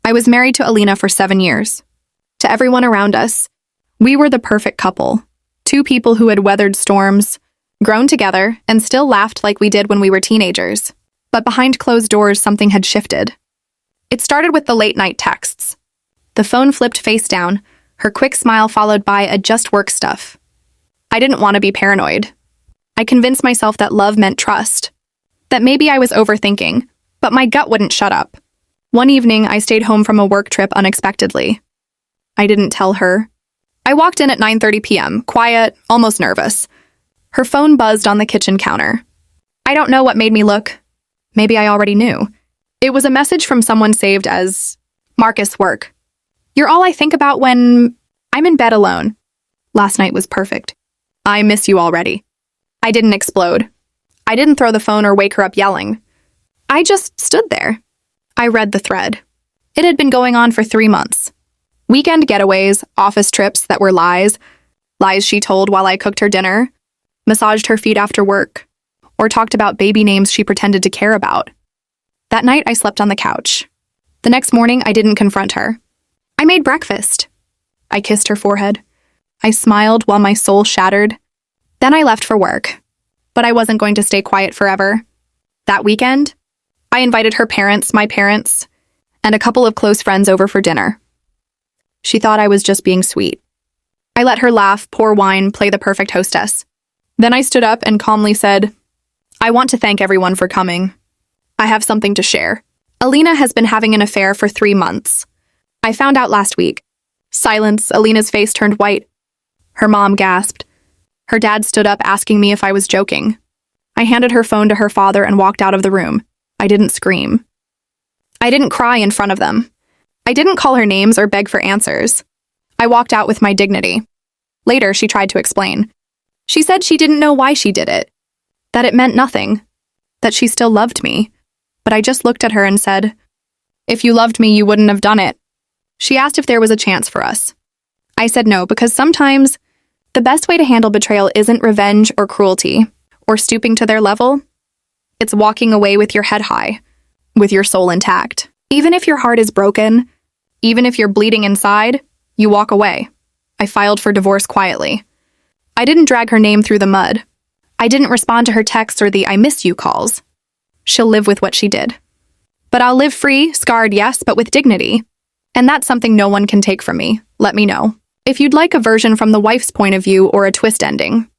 I was married to Alina for 7 years. To everyone around us, we were the perfect couple. Two people who had weathered storms, grown together, and still laughed like we did when we were teenagers. But behind closed doors, something had shifted. It started with the late-night texts. The phone flipped face down, her quick smile followed by a "just work stuff." I didn't want to be paranoid. I convinced myself that love meant trust, that maybe I was overthinking, but my gut wouldn't shut up. One evening, I stayed home from a work trip unexpectedly. I didn't tell her. I walked in at 9:30 p.m., quiet, almost nervous. Her phone buzzed on the kitchen counter. I don't know what made me look. Maybe I already knew. It was a message from someone saved as Marcus Work. You're all I think about when I'm in bed alone. Last night was perfect. I miss you already. I didn't explode. I didn't throw the phone or wake her up yelling. I just stood there. I read the thread. It had been going on for 3 months. Weekend getaways, office trips that were lies she told while I cooked her dinner, massaged her feet after work, or talked about baby names she pretended to care about. That night, I slept on the couch. The next morning, I didn't confront her. I made breakfast. I kissed her forehead. I smiled while my soul shattered. Then I left for work. But I wasn't going to stay quiet forever. That weekend, I invited her parents, my parents, and a couple of close friends over for dinner. She thought I was just being sweet. I let her laugh, pour wine, play the perfect hostess. Then I stood up and calmly said, I want to thank everyone for coming. I have something to share. Alina has been having an affair for 3 months. I found out last week. Silence, Alina's face turned white. Her mom gasped. Her dad stood up asking me if I was joking. I handed her phone to her father and walked out of the room. I didn't scream. I didn't cry in front of them. I didn't call her names or beg for answers. I walked out with my dignity. Later, she tried to explain. She said she didn't know why she did it, that it meant nothing, that she still loved me. But I just looked at her and said, if you loved me, you wouldn't have done it. She asked if there was a chance for us. I said no, because sometimes the best way to handle betrayal isn't revenge or cruelty, or stooping to their level. It's walking away with your head high, with your soul intact. Even if your heart is broken, even if you're bleeding inside, you walk away. I filed for divorce quietly. I didn't drag her name through the mud. I didn't respond to her texts or the "I miss you" calls. She'll live with what she did. But I'll live free, scarred, yes, but with dignity. And that's something no one can take from me. Let me know. If you'd like a version from the wife's point of view or a twist ending,